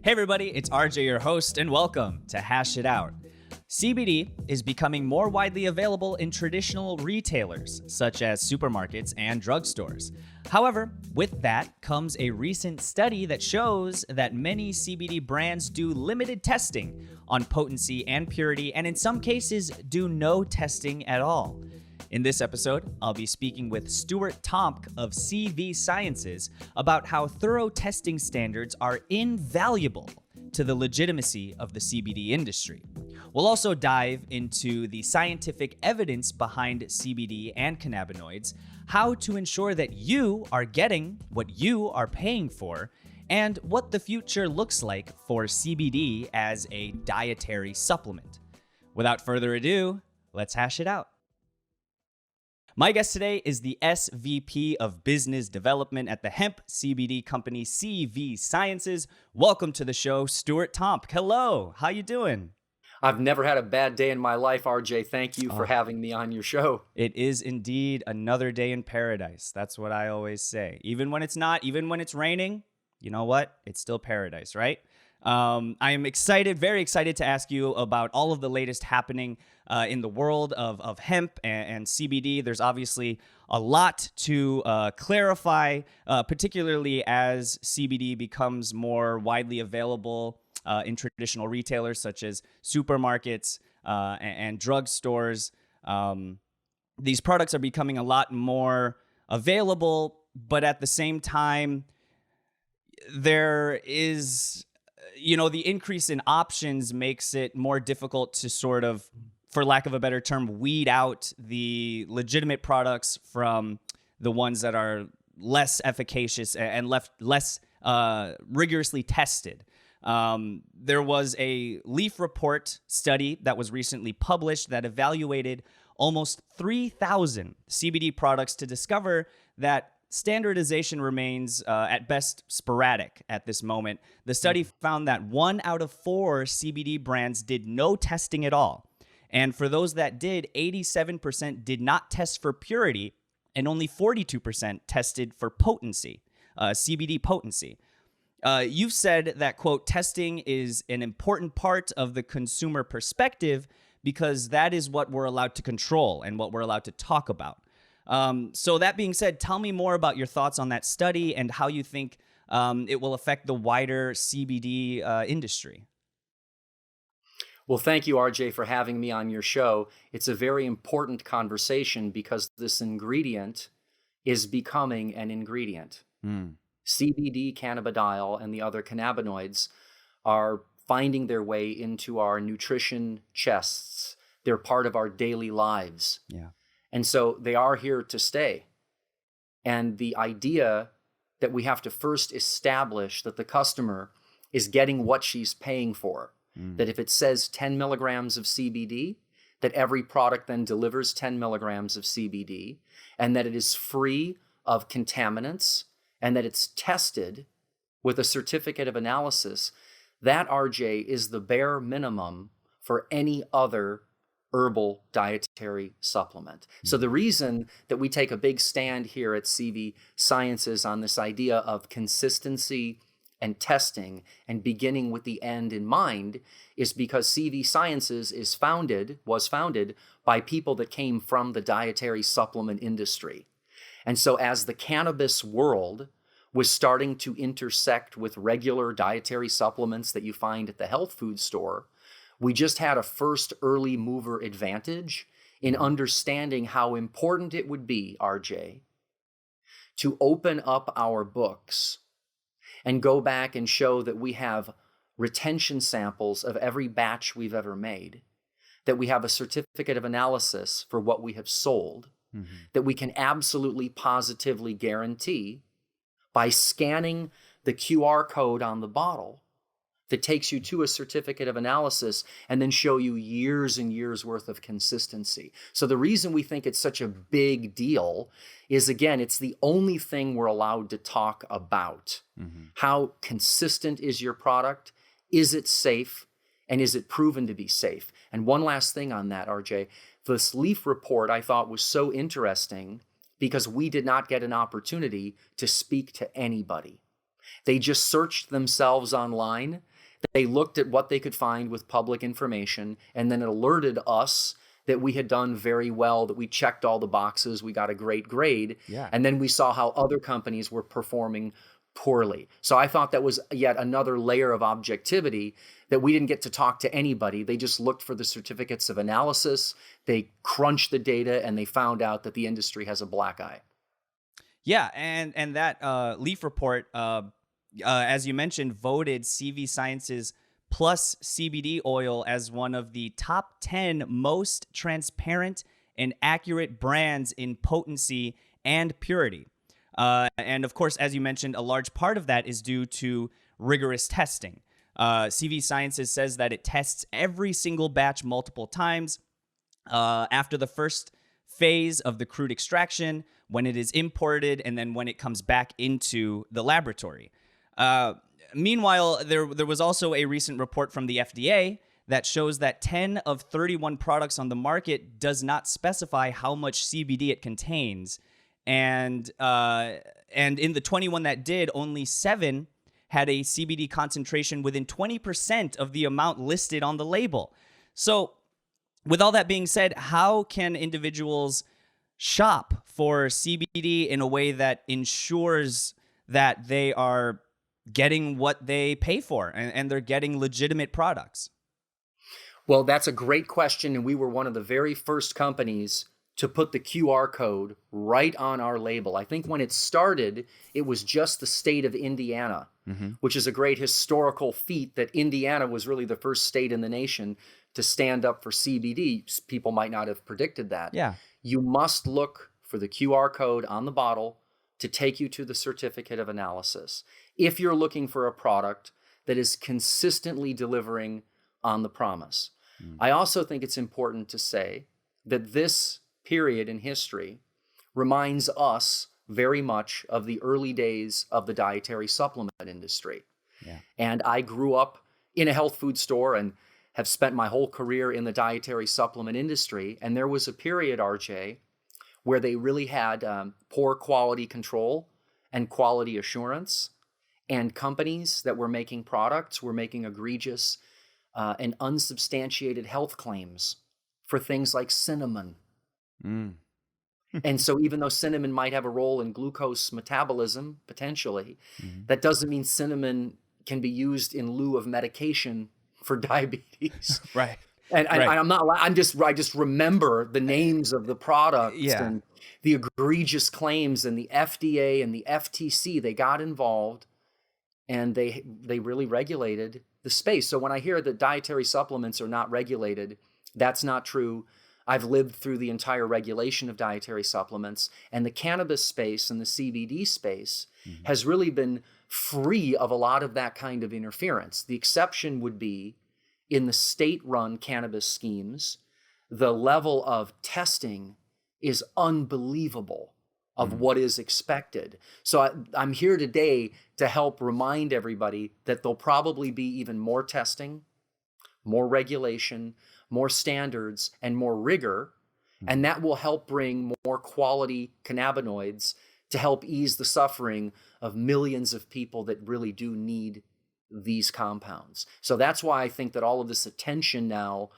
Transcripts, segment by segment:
Hey everybody, it's RJ, your host, and welcome to Hash It Out. CBD is becoming more widely available in traditional retailers, such as supermarkets and drugstores. However, with that comes a recent study that shows that many CBD brands do limited testing on potency and purity, and in some cases do no testing at all. In this episode, I'll be speaking with Stuart Tomc of CV Sciences about how thorough testing standards are invaluable to the legitimacy of the CBD industry. We'll also dive into the scientific evidence behind CBD and cannabinoids, how to ensure that you are getting what you are paying for, and what the future looks like for CBD as a dietary supplement. Without further ado, let's hash it out. My guest today is the SVP of Business Development at the hemp CBD company CV Sciences. Welcome to the show, Stuart Tomc. Hello, how you doing? I've never had a bad day in my life, RJ. Thank you for having me on your show. It is indeed another day in paradise. That's what I always say. Even when it's not, even when it's raining, you know what? It's still paradise, right? I am excited, very excited to ask you about all of the latest happening in the world of hemp and CBD. There's obviously a lot to clarify, particularly as CBD becomes more widely available in traditional retailers such as supermarkets and drugstores. These products are becoming a lot more available, but at the same time, there is, the increase in options makes it more difficult to sort of, for lack of a better term, weed out the legitimate products from the ones that are less efficacious and less rigorously tested. There was a Leaf Report study that was recently published that evaluated almost 3,000 CBD products to discover that standardization remains at best sporadic at this moment. The study found that 1 out of 4 CBD brands did no testing at all. And for those that did, 87% did not test for purity, and only 42% tested for potency, CBD potency. You've said that, quote, testing is an important part of the consumer perspective because that is what we're allowed to control and what we're allowed to talk about. So that being said, tell me more about your thoughts on that study and how you think it will affect the wider CBD industry. Well, thank you, RJ, for having me on your show. It's a very important conversation because this ingredient is becoming an ingredient. CBD, cannabidiol, and the other cannabinoids are finding their way into our nutrition chests. They're part of our daily lives. Yeah. And so they are here to stay. And the idea that we have to first establish that the customer is getting what she's paying for, that if it says 10 milligrams of CBD, that every product then delivers 10 milligrams of CBD, and that it is free of contaminants, and that it's tested with a certificate of analysis, that, RJ, is the bare minimum for any other herbal dietary supplement. So the reason that we take a big stand here at CV Sciences on this idea of consistency and testing and beginning with the end in mind is because CV Sciences was founded by people that came from the dietary supplement industry. And so as the cannabis world was starting to intersect with regular dietary supplements that you find at the health food store, we just had a first early mover advantage in understanding how important it would be, RJ, to open up our books and go back and show that we have retention samples of every batch we've ever made, that we have a certificate of analysis for what we have sold, that we can absolutely positively guarantee by scanning the QR code on the bottle that takes you to a certificate of analysis and then show you years and years worth of consistency. So the reason we think it's such a big deal is, again, it's the only thing we're allowed to talk about. How consistent is your product? Is it safe? And is it proven to be safe? And one last thing on that, RJ, this Leaf Report I thought was so interesting because we did not get an opportunity to speak to anybody. They just searched themselves online They looked at what they could find with public information, and then it alerted us that we had done very well, that we checked all the boxes, we got a great grade. Yeah. And then we saw how other companies were performing poorly. So I thought that was yet another layer of objectivity, that we didn't get to talk to anybody. They just looked for the certificates of analysis, they crunched the data, and they found out that the industry has a black eye. Yeah, and that Leaf report, as you mentioned, voted CV Sciences plus CBD oil as one of the top 10 most transparent and accurate brands in potency and purity. And of course, as you mentioned, a large part of that is due to rigorous testing. CV Sciences says that it tests every single batch multiple times after the first phase of the crude extraction, when it is imported, and then when it comes back into the laboratory. Meanwhile, there was also a recent report from the FDA that shows that 10 of 31 products on the market does not specify how much CBD it contains. And in the 21 that did, only 7 had a CBD concentration within 20% of the amount listed on the label. So with all that being said, how can individuals shop for CBD in a way that ensures that they are getting what they pay for and they're getting legitimate products? Well, that's a great question. And we were one of the very first companies to put the QR code right on our label. I think when it started, it was just the state of Indiana, which is a great historical feat, that Indiana was really the first state in the nation to stand up for CBD. People might not have predicted that. Yeah. You must look for the QR code on the bottle to take you to the certificate of analysis, if you're looking for a product that is consistently delivering on the promise. I also think it's important to say that this period in history reminds us very much of the early days of the dietary supplement industry. Yeah. And I grew up in a health food store and have spent my whole career in the dietary supplement industry. And there was a period, RJ, where they really had poor quality control and quality assurance. And companies that were making products were making egregious and unsubstantiated health claims for things like cinnamon. And so even though cinnamon might have a role in glucose metabolism, potentially, that doesn't mean cinnamon can be used in lieu of medication for diabetes. Right. And I just remember the names of the products and the egregious claims, and the FDA and the FTC, they got involved and they really regulated the space. So when I hear that dietary supplements are not regulated, that's not true. I've lived through the entire regulation of dietary supplements, and the cannabis space and the CBD space has really been free of a lot of that kind of interference. The exception would be in the state-run cannabis schemes. The level of testing is unbelievable of what is expected. So I'm here today to help remind everybody that there'll probably be even more testing, more regulation, more standards, and more rigor, and that will help bring more quality cannabinoids to help ease the suffering of millions of people that really do need these compounds. So that's why I think that all of this attention now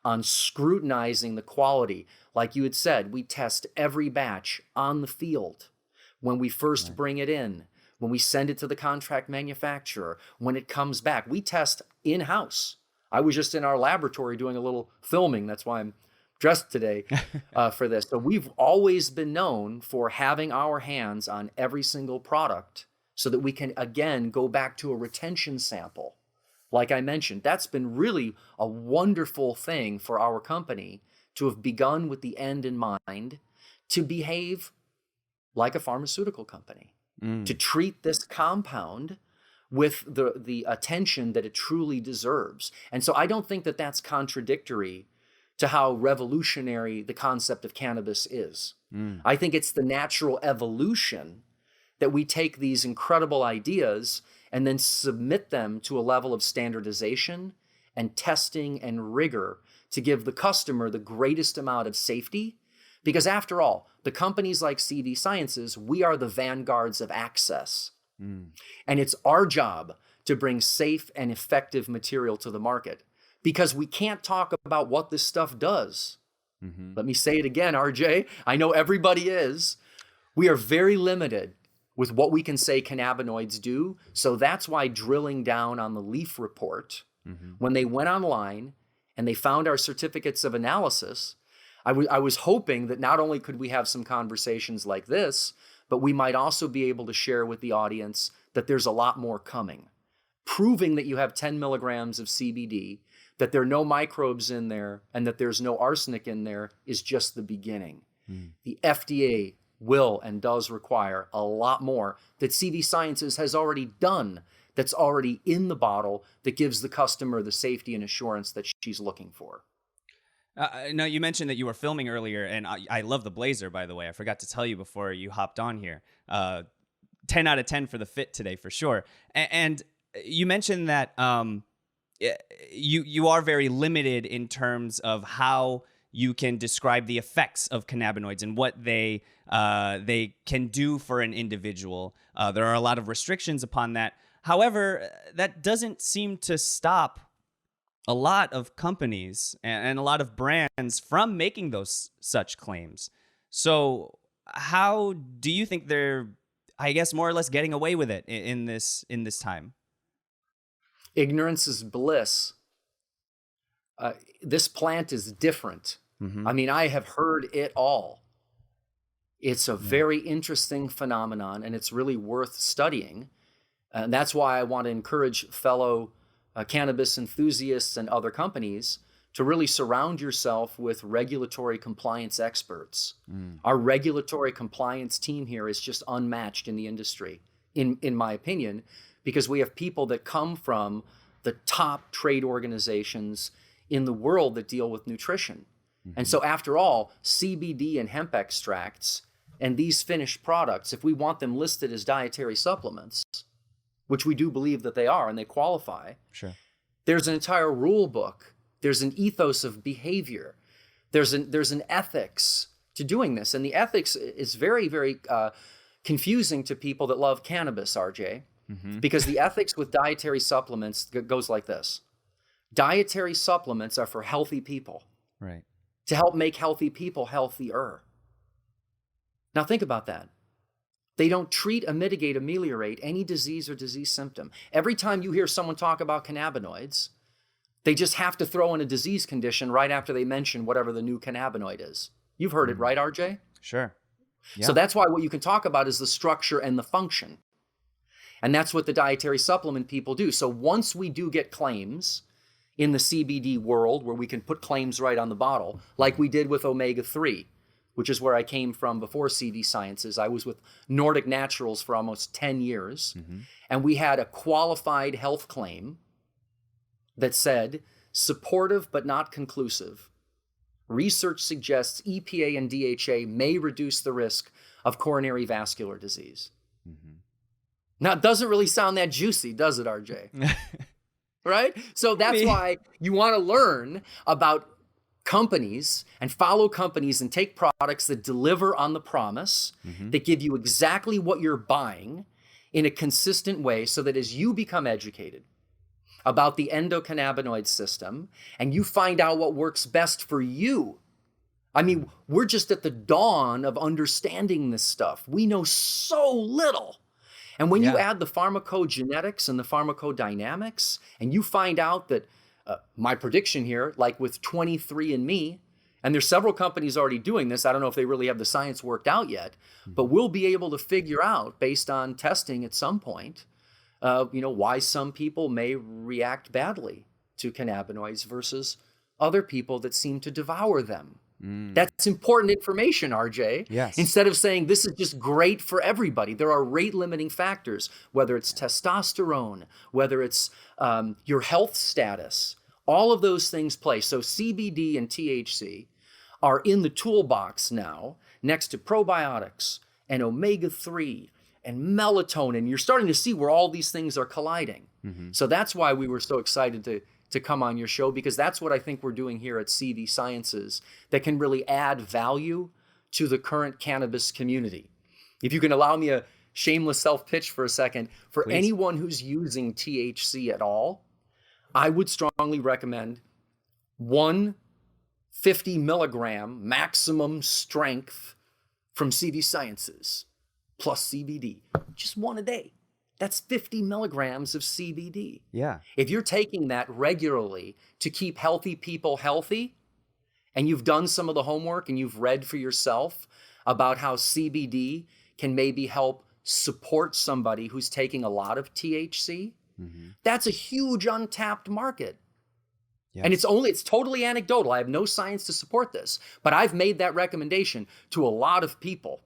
on scrutinizing the quality, like you had said, we test every batch on the field when we first bring it in, when we send it to the contract manufacturer, when it comes back. We test in-house. I was just in our laboratory doing a little filming. That's why I'm dressed today for this. So we've always been known for having our hands on every single product so that we can, again, go back to a retention sample. Like I mentioned, that's been really a wonderful thing for our company to have begun with the end in mind, to behave like a pharmaceutical company, to treat this compound with the attention that it truly deserves. And so I don't think that that's contradictory to how revolutionary the concept of cannabis is. I think it's the natural evolution that we take these incredible ideas and then submit them to a level of standardization and testing and rigor to give the customer the greatest amount of safety. Because after all, the companies like CV Sciences, we are the vanguards of access. And it's our job to bring safe and effective material to the market, because we can't talk about what this stuff does. Let me say it again, RJ. I know everybody is. We are very limited with what we can say cannabinoids do. So that's why drilling down on the Leaf report, when they went online and they found our certificates of analysis, I was hoping that not only could we have some conversations like this, but we might also be able to share with the audience that there's a lot more coming. Proving that you have 10 milligrams of CBD, that there are no microbes in there, and that there's no arsenic in there is just the beginning. The FDA will and does require a lot more that CV Sciences has already done, that's already in the bottle, that gives the customer the safety and assurance that she's looking for. No, you mentioned that you were filming earlier, and I love the blazer, by the way. I forgot to tell you before you hopped on here. 10 out of 10 for the fit today, for sure. And you mentioned that you are very limited in terms of how you can describe the effects of cannabinoids and what they can do for an individual. There are a lot of restrictions upon that. However, that doesn't seem to stop a lot of companies and a lot of brands from making those such claims. So how do you think they're, I guess, more or less getting away with it in this time? Ignorance is bliss. This plant is different. I mean, I have heard it all. It's a very interesting phenomenon, and it's really worth studying. And that's why I want to encourage fellow cannabis enthusiasts and other companies to really surround yourself with regulatory compliance experts. Our regulatory compliance team here is just unmatched in the industry, in my opinion, because we have people that come from the top trade organizations in the world that deal with nutrition. And so after all, CBD and hemp extracts and these finished products, if we want them listed as dietary supplements, which we do believe that they are and they qualify, Sure. There's an entire rule book. There's an ethos of behavior. There's an ethics to doing this. And the ethics is very, very confusing to people that love cannabis, RJ, because the ethics with dietary supplements goes like this. Dietary supplements are for healthy people. Right. To help make healthy people healthier. Now think about that. They don't treat, mitigate, ameliorate any disease or disease symptom. Every time you hear someone talk about cannabinoids, they just have to throw in a disease condition right after they mention whatever the new cannabinoid is. You've heard it, right, RJ? Sure. Yeah. So that's why what you can talk about is the structure and the function. And that's what the dietary supplement people do. So once we do get claims in the CBD world where we can put claims right on the bottle, like we did with omega-3, which is where I came from before CV Sciences. I was with Nordic Naturals for almost 10 years. And we had a qualified health claim that said, supportive but not conclusive. Research suggests EPA and DHA may reduce the risk of coronary vascular disease. Now, it doesn't really sound that juicy, does it, RJ? Right? So that's why you want to learn about companies and follow companies and take products that deliver on the promise, that give you exactly what you're buying in a consistent way, so that as you become educated about the endocannabinoid system and you find out what works best for you. I mean, we're just at the dawn of understanding this stuff. We know so little. And when you add the pharmacogenetics and the pharmacodynamics, and you find out that my prediction here, like with 23andMe, and there's several companies already doing this. I don't know if they really have the science worked out yet, but we'll be able to figure out, based on testing at some point, why some people may react badly to cannabinoids versus other people that seem to devour them. That's important information, RJ. Yes. Instead of saying this is just great for everybody, there are rate limiting factors, whether it's testosterone, whether it's your health status, all of those things play. So CBD and THC are in the toolbox now, next to probiotics and omega-3 and melatonin. You're starting to see where all these things are colliding. So that's why we were so excited to come on your show, because that's what I think we're doing here at CV Sciences that can really add value to the current cannabis community. If you can allow me a shameless self-pitch for a second. For Please. anyone who's using THC at all, I would strongly recommend 150 milligram maximum strength from CV Sciences plus CBD. Just one a day. That's 50 milligrams of CBD. Yeah. If you're taking that regularly to keep healthy people healthy, and you've done some of the homework and you've read for yourself about how CBD can maybe help support somebody who's taking a lot of THC, that's a huge untapped market. Yes. And it's totally anecdotal. I have no science to support this, but I've made that recommendation to a lot of people.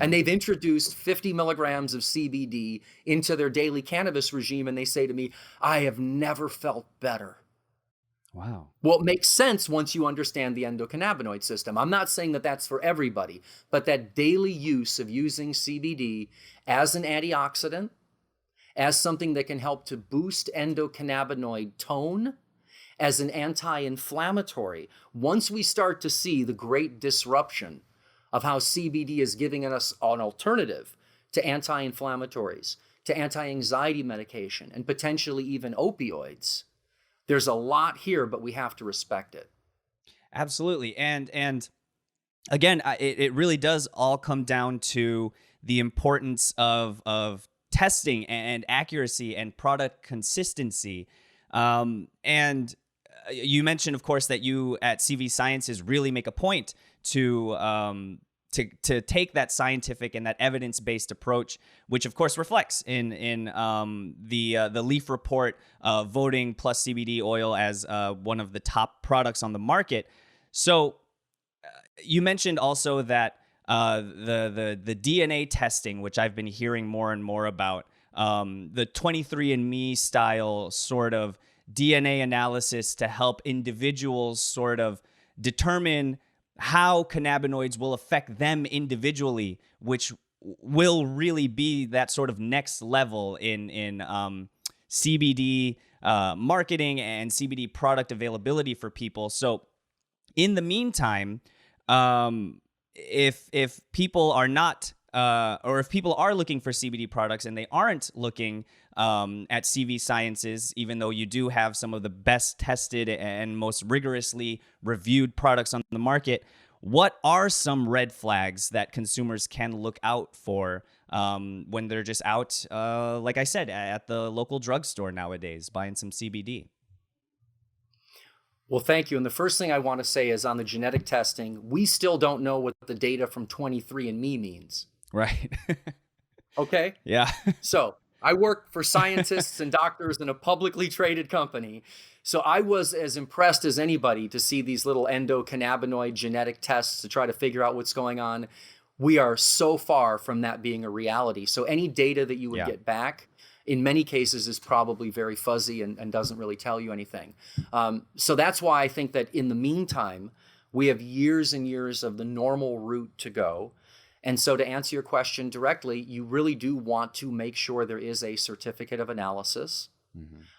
And they've introduced 50 milligrams of CBD into their daily cannabis regime, and they say to me, I have never felt better. Wow. Well, it makes sense once you understand the endocannabinoid system. I'm not saying that that's for everybody, but that daily use of using CBD as an antioxidant, as something that can help to boost endocannabinoid tone, as an anti-inflammatory, once we start to see the great disruption of how CBD is giving us an alternative to anti-inflammatories, to anti-anxiety medication, and potentially even opioids, there's a lot here, but we have to respect it. Absolutely. And again, it really does all come down to the importance of testing and accuracy and product consistency. And you mentioned, of course, that you at CV Sciences really make a point to take that scientific and that evidence-based approach, which of course reflects in the Leaf report voting plus CBD oil as one of the top products on the market. So you mentioned also that the DNA testing, which I've been hearing more and more about, the 23andMe style sort of DNA analysis to help individuals sort of determine how cannabinoids will affect them individually, which will really be that sort of next level in CBD marketing and CBD product availability for people. So in the meantime, if people are not, or if people are looking for CBD products and they aren't looking at CV Sciences, even though you do have some of the best tested and most rigorously reviewed products on the market, what are some red flags that consumers can look out for when they're just out, like I said, at the local drugstore nowadays, buying some CBD? Well, thank you. And the first thing I want to say is on the genetic testing, we still don't know what the data from 23andMe means. Right. Okay? Yeah. So I work for scientists and doctors in a publicly traded company. So I was as impressed as anybody to see these little endocannabinoid genetic tests to try to figure out what's going on. We are so far from that being a reality. So any data that you would get back, in many cases, is probably very fuzzy and doesn't really tell you anything. So that's why I think that in the meantime, we have years and years of the normal route to go. And so to answer your question directly, you really do want to make sure there is a certificate of analysis.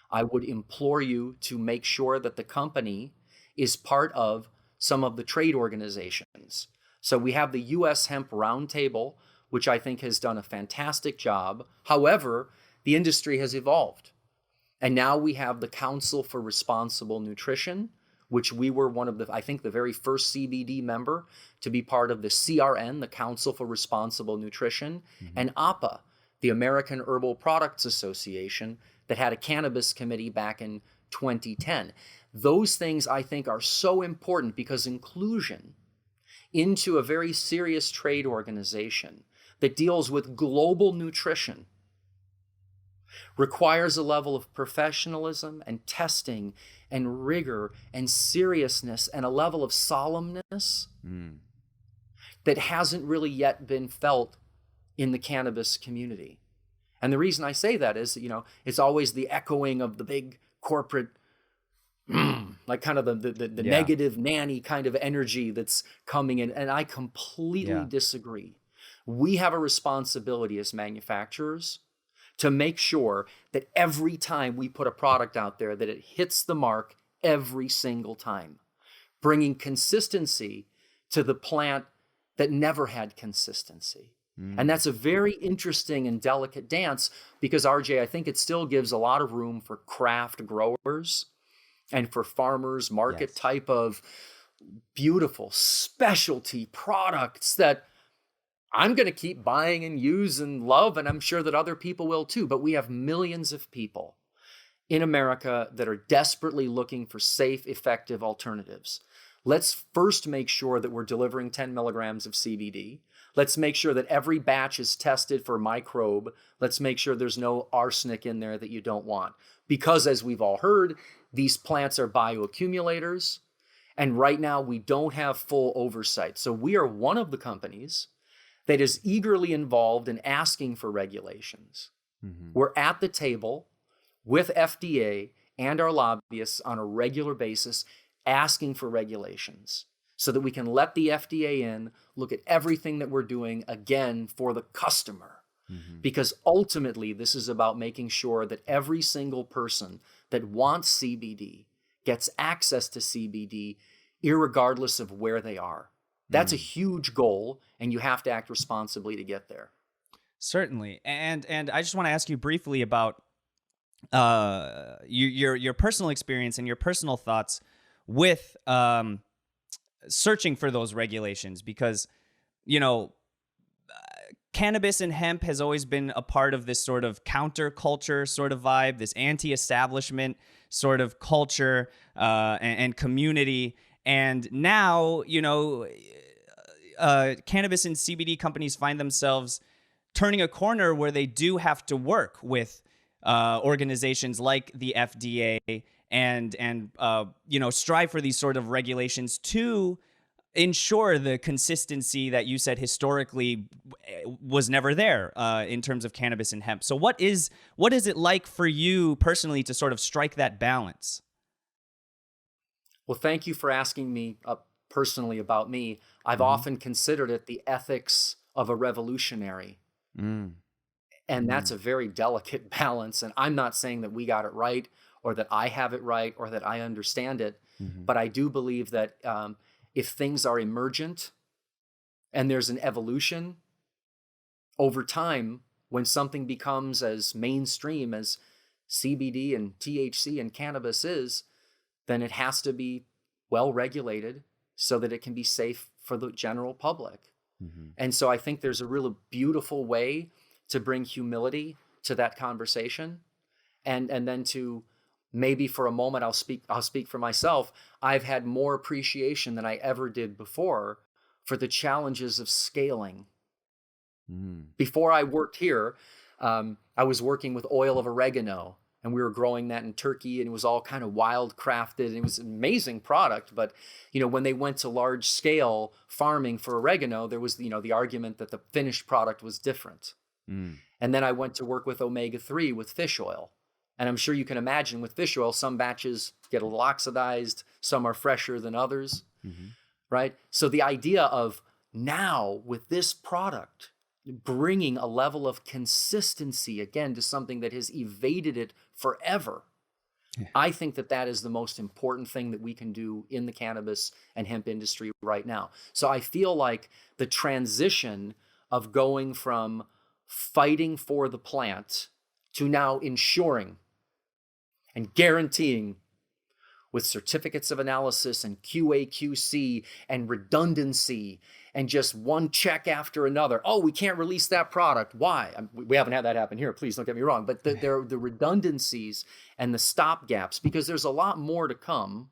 I would implore you to make sure that the company is part of some of the trade organizations. So we have the U.S. Hemp Roundtable, which I think has done a fantastic job. However, the industry has evolved. And now we have the Council for Responsible Nutrition, which we were one of the, I think, the very first CBD member to be part of the CRN, the Council for Responsible Nutrition, and APA, the American Herbal Products Association, that had a cannabis committee back in 2010. Those things, I think, are so important because inclusion into a very serious trade organization that deals with global nutrition requires a level of professionalism and testing and rigor and seriousness and a level of solemnness that hasn't really yet been felt in the cannabis community. And the reason I say that is, it's always the echoing of the big corporate, like kind of the negative nanny kind of energy that's coming in. And I completely disagree. We have a responsibility as manufacturers to make sure that every time we put a product out there, that it hits the mark every single time, bringing consistency to the plant that never had consistency. And that's a very interesting and delicate dance because, RJ, I think it still gives a lot of room for craft growers and for farmers market type of beautiful specialty products that I'm going to keep buying and use and love, and I'm sure that other people will too. But we have millions of people in America that are desperately looking for safe, effective alternatives. Let's first make sure that we're delivering 10 milligrams of CBD. Let's make sure that every batch is tested for microbe. Let's make sure there's no arsenic in there that you don't want. Because as we've all heard, these plants are bioaccumulators. And right now we don't have full oversight. So we are one of the companies that is eagerly involved in asking for regulations. We're at the table with FDA and our lobbyists on a regular basis asking for regulations so that we can let the FDA in, look at everything that we're doing, again, for the customer. Because ultimately, this is about making sure that every single person that wants CBD gets access to CBD, irregardless of where they are. That's a huge goal, and you have to act responsibly to get there. Certainly. And I just want to ask you briefly about your personal experience and your personal thoughts with searching for those regulations, because, you know, cannabis and hemp has always been a part of this sort of counterculture sort of vibe, this anti-establishment sort of culture and community. And now, you know, cannabis and CBD companies find themselves turning a corner where they do have to work with organizations like the FDA and you know, strive for these sort of regulations to ensure the consistency that you said historically was never there in terms of cannabis and hemp. So what is it like for you personally to sort of strike that balance? Well, thank you for asking me personally about me. I've often considered it the ethics of a revolutionary. And that's a very delicate balance. And I'm not saying that we got it right or that I have it right or that I understand it. But I do believe that if things are emergent and there's an evolution over time, when something becomes as mainstream as CBD and THC and cannabis is, then it has to be well regulated so that it can be safe for the general public. And so I think there's a really beautiful way to bring humility to that conversation. And then to maybe for a moment, I'll speak for myself. I've had more appreciation than I ever did before for the challenges of scaling. Before I worked here, I was working with oil of oregano, and we were growing that in Turkey, and it was all kind of wild crafted, and it was an amazing product. But, you know, when they went to large scale farming for oregano, there was, you know, the argument that the finished product was different. And then I went to work with omega-3 with fish oil. And I'm sure you can imagine with fish oil, some batches get a little oxidized, some are fresher than others, right? So the idea of now with this product, bringing a level of consistency again to something that has evaded it forever. I think that that is the most important thing that we can do in the cannabis and hemp industry right now. So I feel like the transition of going from fighting for the plant to now ensuring and guaranteeing with certificates of analysis and QA/QC and redundancy and just one check after another. Oh, we can't release that product. Why? We haven't had that happen here. Please don't get me wrong. But there are the redundancies and the stop gaps, because there's a lot more to come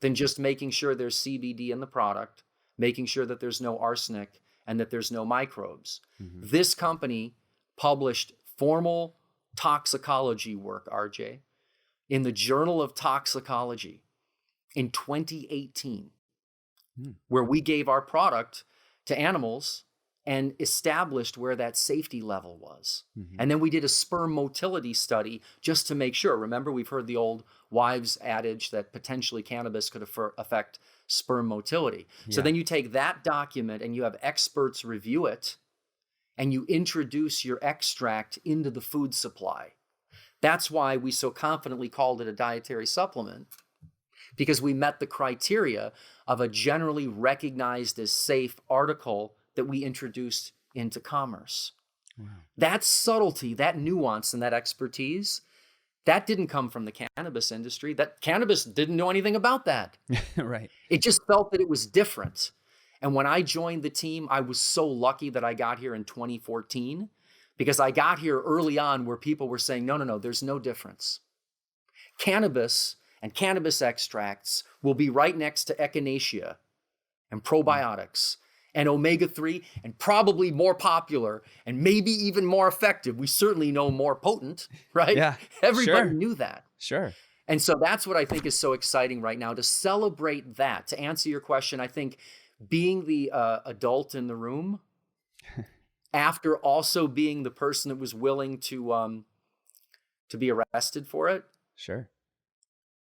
than just making sure there's CBD in the product, making sure that there's no arsenic and that there's no microbes. This company published formal toxicology work, RJ, in the Journal of Toxicology in 2018, where we gave our product to animals and established where that safety level was. And then we did a sperm motility study just to make sure. Remember, we've heard the old wives' adage that potentially cannabis could affect sperm motility. So then you take that document and you have experts review it, and you introduce your extract into the food supply. That's why we so confidently called it a dietary supplement, because we met the criteria of a generally recognized as safe article that we introduced into commerce. Wow. That subtlety, that nuance, and that expertise, that didn't come from the cannabis industry. That cannabis didn't know anything about that. Right. It just felt that it was different. And when I joined the team, I was so lucky that I got here in 2014, because I got here early on where people were saying, no, there's no difference. Cannabis and cannabis extracts will be right next to echinacea and probiotics and omega-3, and probably more popular and maybe even more effective. We certainly know more potent, right? Yeah, Everybody sure. knew that. Sure. And so that's what I think is so exciting right now, to celebrate that. To answer your question, I think being the adult in the room, after also being the person that was willing to be arrested for it, Sure.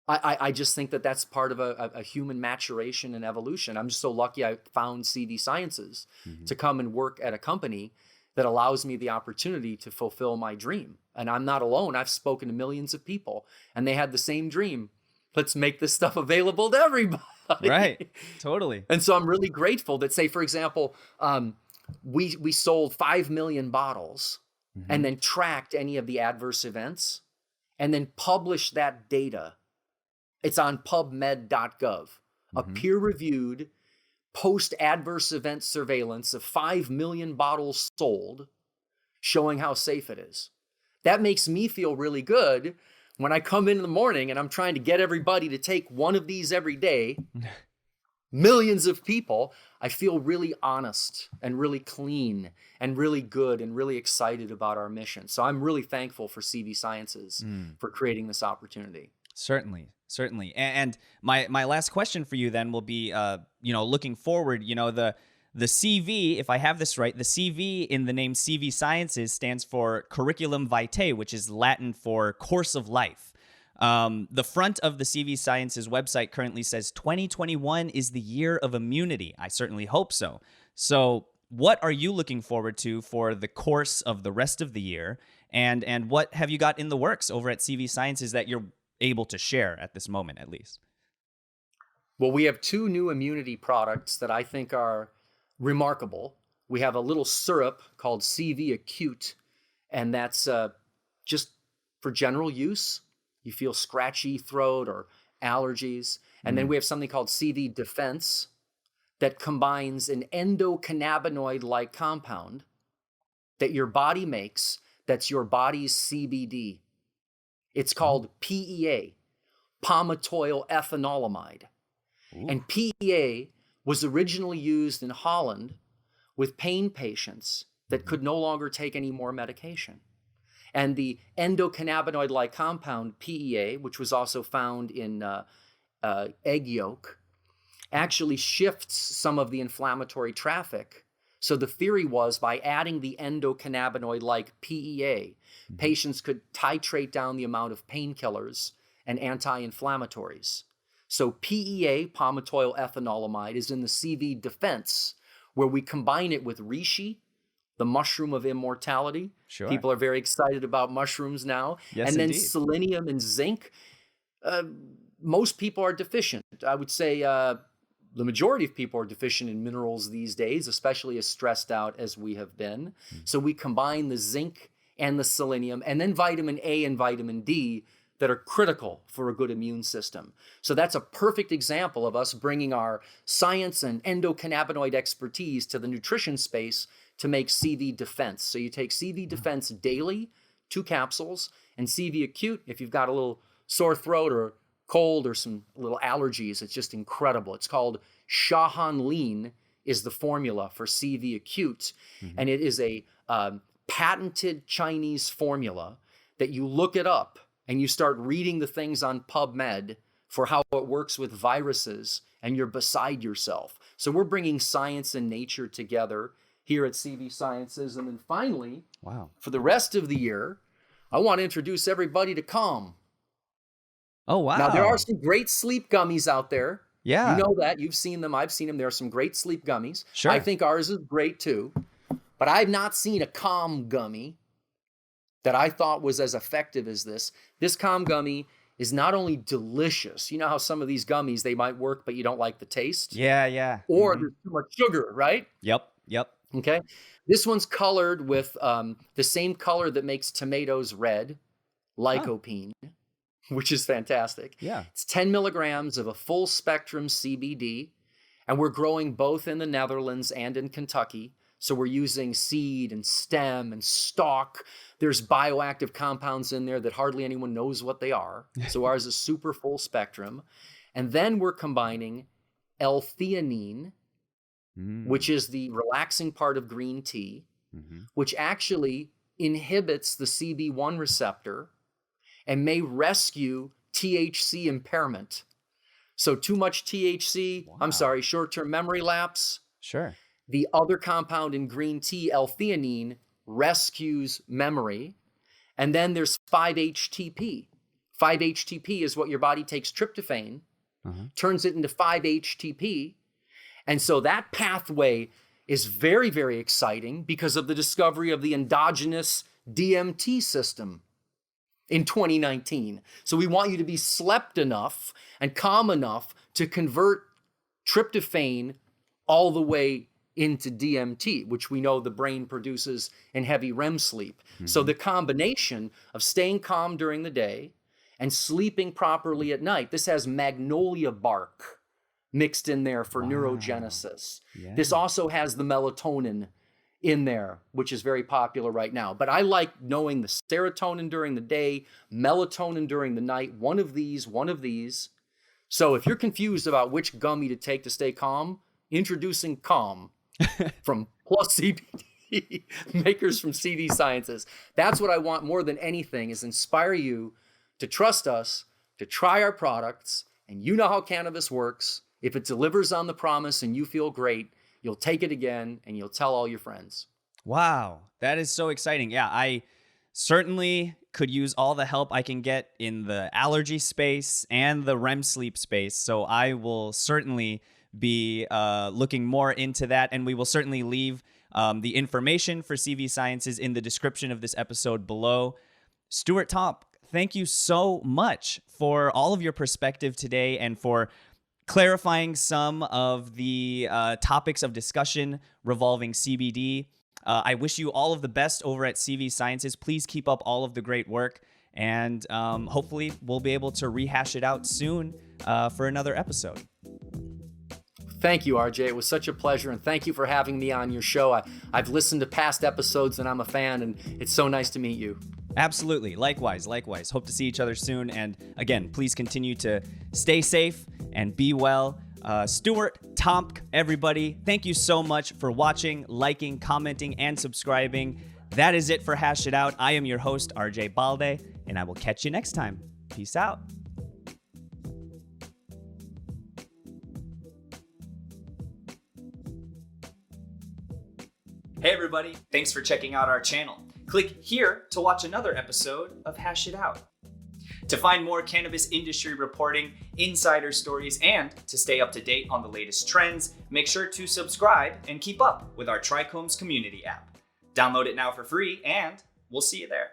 I just think that that's part of a human maturation and evolution. I'm just so lucky I found CV Sciences to come and work at a company that allows me the opportunity to fulfill my dream. And I'm not alone. I've spoken to millions of people, and they had the same dream. Let's make this stuff available to everybody. Right. Totally. And so I'm really grateful that, say, for example, we sold 5 million bottles and then tracked any of the adverse events and then published that data. It's on pubmed.gov, a peer-reviewed post-adverse event surveillance of 5 million bottles sold, showing how safe it is. That makes me feel really good when I come in the morning and I'm trying to get everybody to take one of these every day, millions of people. I feel really honest and really clean and really good and really excited about our mission. So I'm really thankful for CV Sciences for creating this opportunity. Certainly. Certainly. And my last question for you then will be, looking forward, the CV, if I have this right, the CV in the name CV Sciences stands for Curriculum Vitae, which is Latin for course of life. The front of the CV Sciences website currently says 2021 is the year of immunity. I certainly hope so. So what are you looking forward to for the course of the rest of the year? And what have you got in the works over at CV Sciences that you're able to share at this moment, at least? Well, we have 2 new immunity products that I think are remarkable. We have a little syrup called CV Acute, and that's just for general use. You feel scratchy throat or allergies. And then we have something called CV Defense that combines an endocannabinoid-like compound that your body makes that's your body's CBD. It's called PEA, palmitoyl ethanolamide. Ooh. And PEA was originally used in Holland with pain patients that could no longer take any more medication. And the endocannabinoid-like compound, PEA, which was also found in egg yolk, actually shifts some of the inflammatory traffic. So the theory was, by adding the endocannabinoid-like PEA, patients could titrate down the amount of painkillers and anti-inflammatories. So PEA, palmitoyl ethanolamide, is in the CV Defense, where we combine it with reishi, the mushroom of immortality. Sure. People are very excited about mushrooms now. Yes, and then indeed. selenium and zinc. Most people are deficient. I would say the majority of people are deficient in minerals these days, especially as stressed out as we have been. So we combine the zinc and the selenium, and then vitamin A and vitamin D that are critical for a good immune system. So that's a perfect example of us bringing our science and endocannabinoid expertise to the nutrition space to make CV Defense. So you take CV Defense daily, 2 capsules, and CV Acute, if you've got a little sore throat or cold or some little allergies, it's just incredible. It's called Shahan Lean is the formula for CV Acute. And it is a patented Chinese formula that you look it up and you start reading the things on PubMed for how it works with viruses, and you're beside yourself. So we're bringing science and nature together here at CV Sciences. And then finally, for the rest of the year, I want to introduce everybody to Calm. Oh, wow. Now, there are some great sleep gummies out there. Yeah. You know that. You've seen them. I've seen them. There are some great sleep gummies. Sure. I think ours is great too. But I've not seen a Calm gummy that I thought was as effective as this. This Calm gummy is not only delicious. You know how some of these gummies, they might work, but you don't like the taste? Yeah. Or there's too much sugar, right? Yep. Okay. This one's colored with the same color that makes tomatoes red, lycopene, which is fantastic. Yeah. It's 10 milligrams of a full spectrum CBD, and we're growing both in the Netherlands and in Kentucky. So we're using seed and stem and stalk. There's bioactive compounds in there that hardly anyone knows what they are. So ours is super full spectrum. And then we're combining L-theanine, which is the relaxing part of green tea, which actually inhibits the CB1 receptor and may rescue THC impairment. So too much THC, short-term memory lapse. Sure. The other compound in green tea, L-theanine, rescues memory. And then there's 5-HTP. 5-HTP is what your body takes tryptophan, turns it into 5-HTP. And so that pathway is very, very exciting because of the discovery of the endogenous DMT system in 2019. So we want you to be slept enough and calm enough to convert tryptophan all the way into DMT, which we know the brain produces in heavy REM sleep. So the combination of staying calm during the day and sleeping properly at night, this has magnolia bark mixed in there for neurogenesis. Yeah. This also has the melatonin in there, which is very popular right now. But I like knowing the serotonin during the day, melatonin during the night, one of these. So if you're confused about which gummy to take to stay calm, introducing Calm from Plus CBD, makers from CV Sciences. That's what I want more than anything, is inspire you to trust us, to try our products, and you know how cannabis works. If it delivers on the promise and you feel great, you'll take it again and you'll tell all your friends. Wow, that is so exciting. Yeah, I certainly could use all the help I can get in the allergy space and the REM sleep space. So I will certainly be looking more into that, and we will certainly leave the information for CV Sciences in the description of this episode below. Stuart Tomc, thank you so much for all of your perspective today and for clarifying some of the topics of discussion revolving CBD. I wish you all of the best over at CV Sciences. Please keep up all of the great work, and hopefully we'll be able to rehash it out soon for another episode. Thank you, RJ. It was such a pleasure, and thank you for having me on your show. I've listened to past episodes, and I'm a fan, and it's so nice to meet you. Absolutely. Likewise. Hope to see each other soon. And again, please continue to stay safe and be well. Stuart Tomc, everybody, thank you so much for watching, liking, commenting, and subscribing. That is it for Hash It Out. I am your host, RJ Balde, and I will catch you next time. Peace out. Hey everybody, thanks for checking out our channel. Click here to watch another episode of Hash It Out. To find more cannabis industry reporting, insider stories, and to stay up to date on the latest trends, make sure to subscribe and keep up with our TRICHOMES community app. Download it now for free, and we'll see you there.